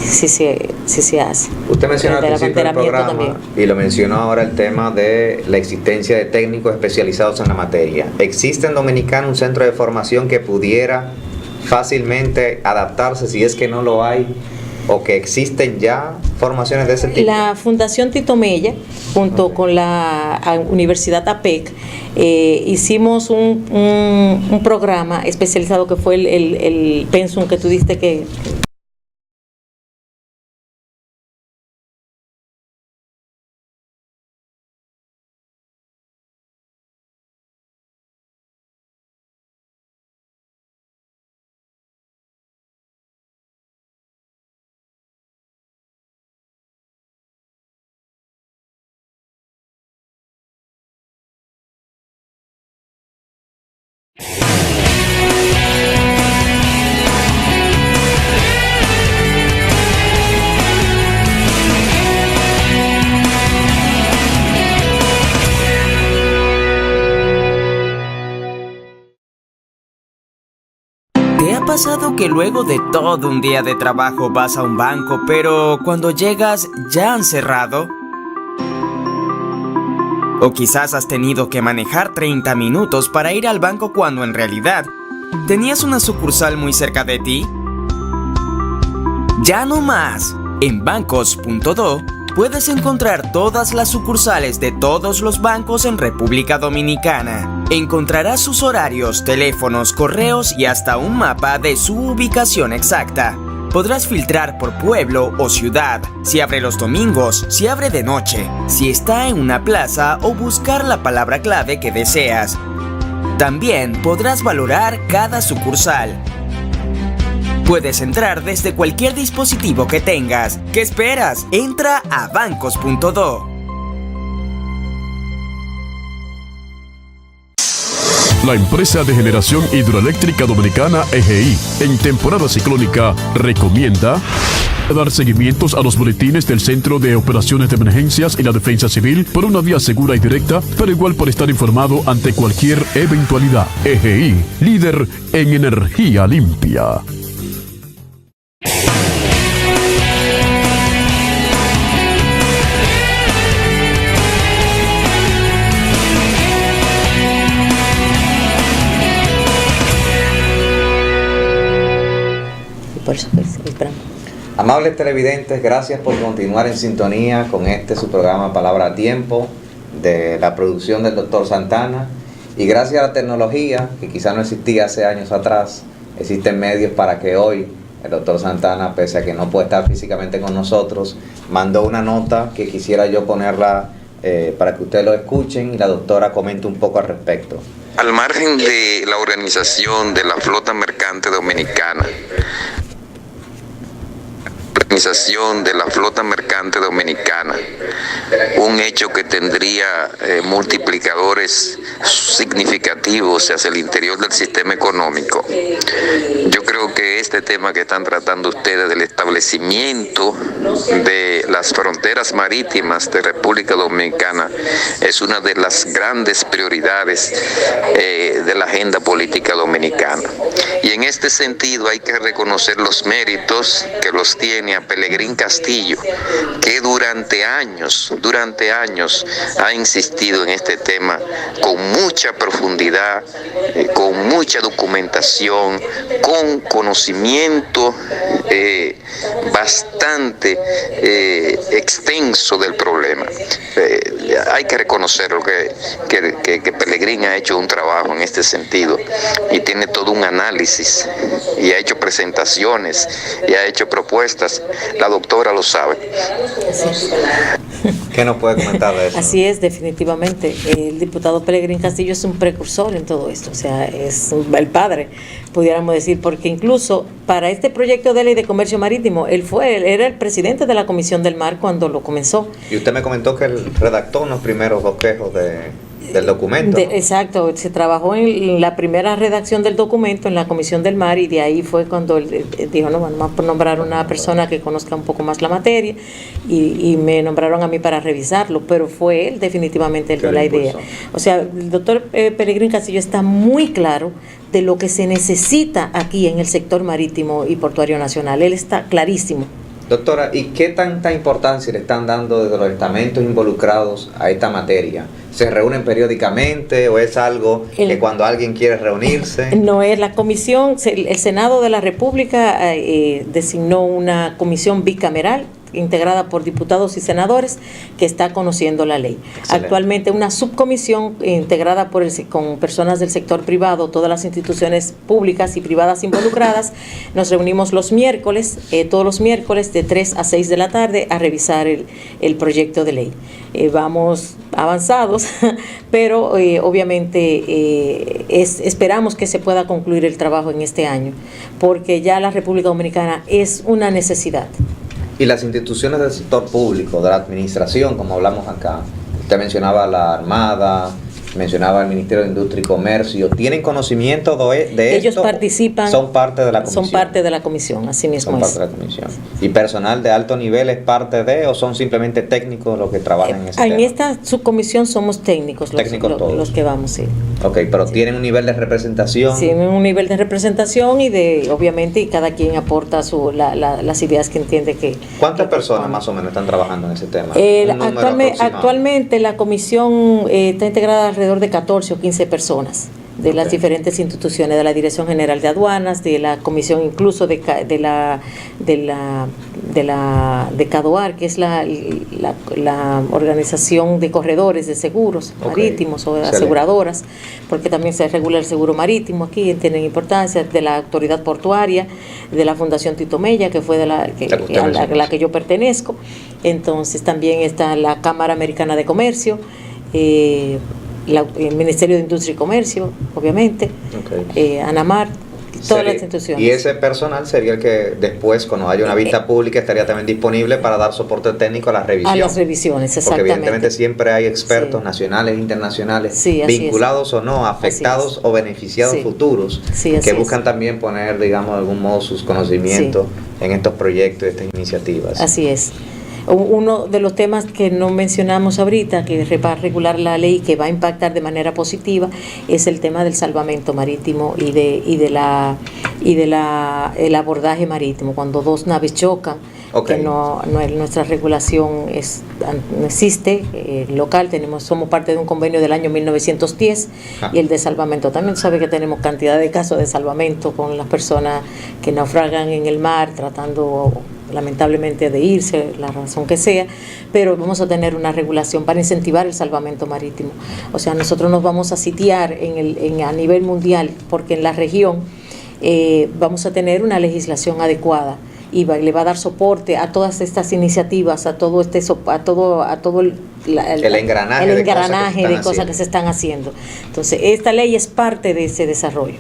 si se hace. Usted mencionó al principio del programa también, y lo mencionó ahora, el tema de la existencia de técnicos especializados en la materia. ¿Existe en Dominicana un centro de formación que pudiera fácilmente adaptarse, si es que no lo hay, o que existen ya formaciones de ese tipo? La Fundación Tito Mella, junto con la Universidad APEC, hicimos un programa especializado que fue el pensum que tú diste que... ¿Te ha pasado que luego de todo un día de trabajo vas a un banco, pero cuando llegas ya han cerrado? O quizás has tenido que manejar 30 minutos para ir al banco cuando en realidad tenías una sucursal muy cerca de ti. ¡Ya no más! En bancos.do puedes encontrar todas las sucursales de todos los bancos en República Dominicana. Encontrarás sus horarios, teléfonos, correos y hasta un mapa de su ubicación exacta. Podrás filtrar por pueblo o ciudad, si abre los domingos, si abre de noche, si está en una plaza o buscar la palabra clave que deseas. También podrás valorar cada sucursal. Puedes entrar desde cualquier dispositivo que tengas. ¿Qué esperas? Entra a bancos.do. La empresa de generación hidroeléctrica dominicana EGI, en temporada ciclónica, recomienda dar seguimientos a los boletines del Centro de Operaciones de Emergencias y la Defensa Civil por una vía segura y directa, pero igual por estar informado ante cualquier eventualidad. EGI, líder en energía limpia. Por eso esperamos. Amables televidentes, gracias por continuar en sintonía con su programa Palabra a Tiempo, de la producción del doctor Santana, y gracias a la tecnología, que quizás no existía hace años atrás, existen medios para que hoy el doctor Santana, pese a que no puede estar físicamente con nosotros, mandó una nota que quisiera yo ponerla para que ustedes lo escuchen y la doctora comente un poco al respecto. Al margen de la organización de la flota mercante dominicana, un hecho que tendría multiplicadores significativos hacia el interior del sistema económico. Yo creo que este tema que están tratando ustedes del establecimiento de las fronteras marítimas de República Dominicana es una de las grandes prioridades de la agenda política dominicana. Y en este sentido hay que reconocer los méritos que los tiene a Pelegrín Castillo, que durante años ha insistido en este tema con mucha profundidad, con mucha documentación, con conocimiento bastante extenso del problema. Hay que reconocerlo que Pelegrín ha hecho un trabajo en este sentido y tiene todo un análisis y ha hecho presentaciones y ha hecho propuestas. La doctora lo sabe. ¿Qué nos puede comentar de eso? Así es, definitivamente. El diputado Pelegrín Castillo es un precursor en todo esto, o sea, es el padre, pudiéramos decir, porque incluso para este proyecto de ley de comercio marítimo, él era el presidente de la Comisión del Mar cuando lo comenzó. Y usted me comentó que él redactó unos primeros bosquejos del documento, ¿no? Exacto, se trabajó en la primera redacción del documento en la Comisión del Mar y de ahí fue cuando él dijo, no, vamos a nombrar una persona que conozca un poco más la materia y me nombraron a mí para revisarlo, pero fue él definitivamente el de la idea. O sea, el doctor Pelegrín Castillo está muy claro de lo que se necesita aquí en el sector marítimo y portuario nacional, él está clarísimo. Doctora, ¿y qué tanta importancia le están dando desde los estamentos involucrados a esta materia? ¿Se reúnen periódicamente o es algo que cuando alguien quiere reunirse? No, es la comisión, el Senado de la República designó una comisión bicameral integrada por diputados y senadores que está conociendo la ley. Excelente. Actualmente una subcomisión integrada con personas del sector privado, todas las instituciones públicas y privadas involucradas. Nos reunimos los miércoles, todos los miércoles de 3 a 6 de la tarde a revisar el proyecto de ley. Vamos avanzados, pero obviamente esperamos que se pueda concluir el trabajo en este año, porque ya la República Dominicana es una necesidad. Y las instituciones del sector público, de la administración, como hablamos acá, usted mencionaba la Armada, mencionaba el Ministerio de Industria y Comercio, ¿tienen conocimiento de esto? Ellos participan. ¿Son parte de la comisión? Son parte de la comisión, así mismo son parte de la comisión. ¿Y personal de alto nivel es parte de o son simplemente técnicos los que trabajan en ese tema? En esta subcomisión somos técnicos los que vamos, sí. Ok, pero sí. ¿Tienen un nivel de representación? Sí, un nivel de representación y obviamente, y cada quien aporta las ideas que entiende que... ¿Cuántas personas más o menos están trabajando en ese tema? Actualmente la comisión está integrada alrededor de 14 o 15 personas de las diferentes instituciones, de la Dirección General de Aduanas, de la comisión incluso de CADOAR, que es la organización de corredores de seguros marítimos o de aseguradoras, porque también se regula el seguro marítimo aquí, tienen importancia, de la autoridad portuaria, de la Fundación Tito Mella, que fue a la que yo pertenezco. Entonces también está la Cámara Americana de Comercio, el Ministerio de Industria y Comercio, obviamente, ANAMAR, todas las instituciones. Y ese personal sería el que después, cuando haya una vista pública, estaría también disponible para dar soporte técnico a la revisión. A las revisiones, exactamente. Porque evidentemente siempre hay expertos nacionales e internacionales, vinculados o no, afectados o beneficiados futuros, que buscan también poner, digamos, de algún modo sus conocimientos en estos proyectos y estas iniciativas. Así es. Uno de los temas que no mencionamos ahorita, que va a regular la ley, que va a impactar de manera positiva, es el tema del salvamento marítimo y del abordaje marítimo. Cuando dos naves chocan, que nuestra regulación no existe local, somos parte de un convenio del año 1910 y el de salvamento. También sabe que tenemos cantidad de casos de salvamento con las personas que naufragan en el mar tratando lamentablemente de irse, la razón que sea, pero vamos a tener una regulación para incentivar el salvamento marítimo. O sea, nosotros nos vamos a sitiar a nivel mundial, porque en la región vamos a tener una legislación adecuada y le va a dar soporte a todas estas iniciativas, a todo el engranaje de cosas que se están haciendo. Entonces, esta ley es parte de ese desarrollo.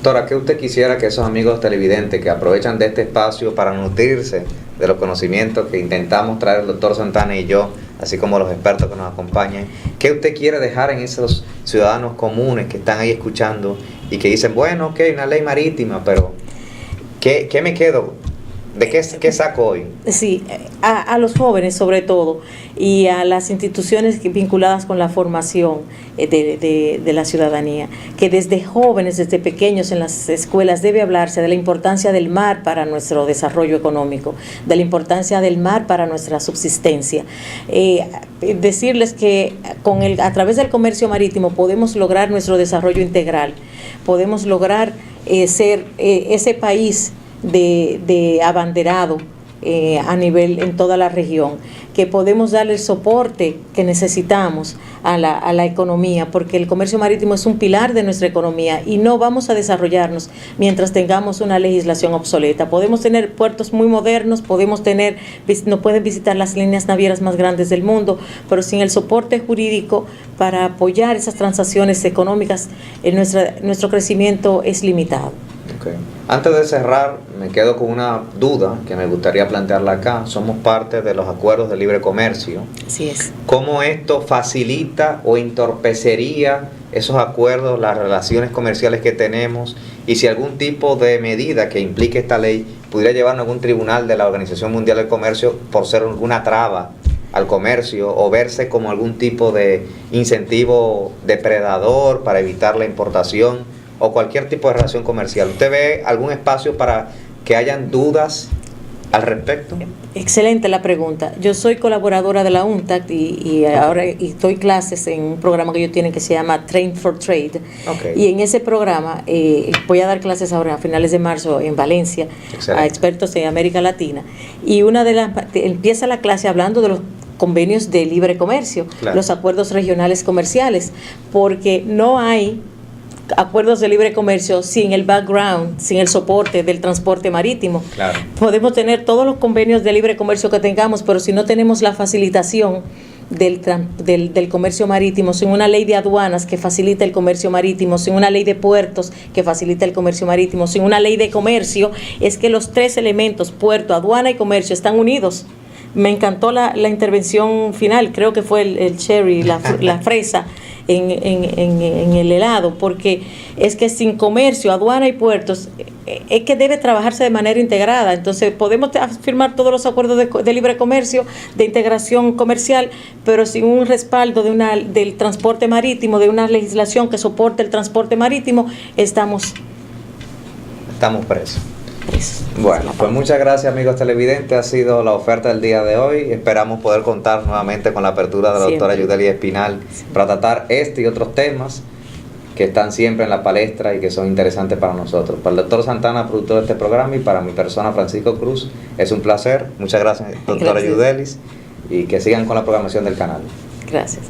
Doctora, ¿qué usted quisiera que esos amigos televidentes que aprovechan de este espacio para nutrirse de los conocimientos que intentamos traer el doctor Santana y yo, así como los expertos que nos acompañan, qué usted quiere dejar en esos ciudadanos comunes que están ahí escuchando y que dicen, bueno, ok, una ley marítima, pero ¿Qué me quedo? ¿De qué saco hoy? Sí, a los jóvenes sobre todo y a las instituciones vinculadas con la formación de la ciudadanía, que desde jóvenes, desde pequeños en las escuelas debe hablarse de la importancia del mar para nuestro desarrollo económico, de la importancia del mar para nuestra subsistencia. Decirles que a través del comercio marítimo podemos lograr nuestro desarrollo integral, podemos lograr ser ese país de abanderado a nivel en toda la región, que podemos darle el soporte que necesitamos a la economía, porque el comercio marítimo es un pilar de nuestra economía y no vamos a desarrollarnos mientras tengamos una legislación obsoleta. Podemos tener puertos muy modernos, no pueden visitar las líneas navieras más grandes del mundo, pero sin el soporte jurídico para apoyar esas transacciones económicas, nuestro crecimiento es limitado. Okay. Antes de cerrar, me quedo con una duda que me gustaría plantearla acá. Somos parte de los acuerdos de libre comercio. Así es. ¿Cómo esto facilita o entorpecería esos acuerdos, las relaciones comerciales que tenemos? Y si algún tipo de medida que implique esta ley pudiera llevarnos a algún tribunal de la Organización Mundial del Comercio por ser alguna traba al comercio o verse como algún tipo de incentivo depredador para evitar la importación o cualquier tipo de relación comercial. ¿Usted ve algún espacio para que hayan dudas al respecto? Excelente la pregunta. Yo soy colaboradora de la UNTAD y ahora doy clases en un programa que ellos tienen que se llama Train for Trade. Okay. Y en ese programa voy a dar clases ahora a finales de marzo en Valencia. Excelente. A expertos de América Latina. Y empieza la clase hablando de los convenios de libre comercio, claro, los acuerdos regionales comerciales, porque no hay acuerdos de libre comercio sin el background, sin el soporte del transporte marítimo. Claro. Podemos tener todos los convenios de libre comercio que tengamos, pero si no tenemos la facilitación del comercio marítimo, sin una ley de aduanas que facilite el comercio marítimo, sin una ley de puertos que facilite el comercio marítimo, sin una ley de comercio, es que los tres elementos, puerto, aduana y comercio, están unidos. Me encantó la intervención final, creo que fue el cherry, la fresa en el helado, porque es que sin comercio, aduana y puertos, es que debe trabajarse de manera integrada. Entonces podemos firmar todos los acuerdos de libre comercio, de integración comercial, pero sin un respaldo del transporte marítimo, de una legislación que soporte el transporte marítimo, estamos presos. Bueno, pues muchas gracias, amigos televidentes. Ha sido la oferta del día de hoy. Esperamos poder contar nuevamente con la apertura de la doctora Yudelis Espinal para tratar este y otros temas que están siempre en la palestra y que son interesantes para nosotros. Para el doctor Santana, productor de este programa, y para mi persona, Francisco Cruz, es un placer. Muchas gracias, doctora Yudelis, y que sigan con la programación del canal. Gracias.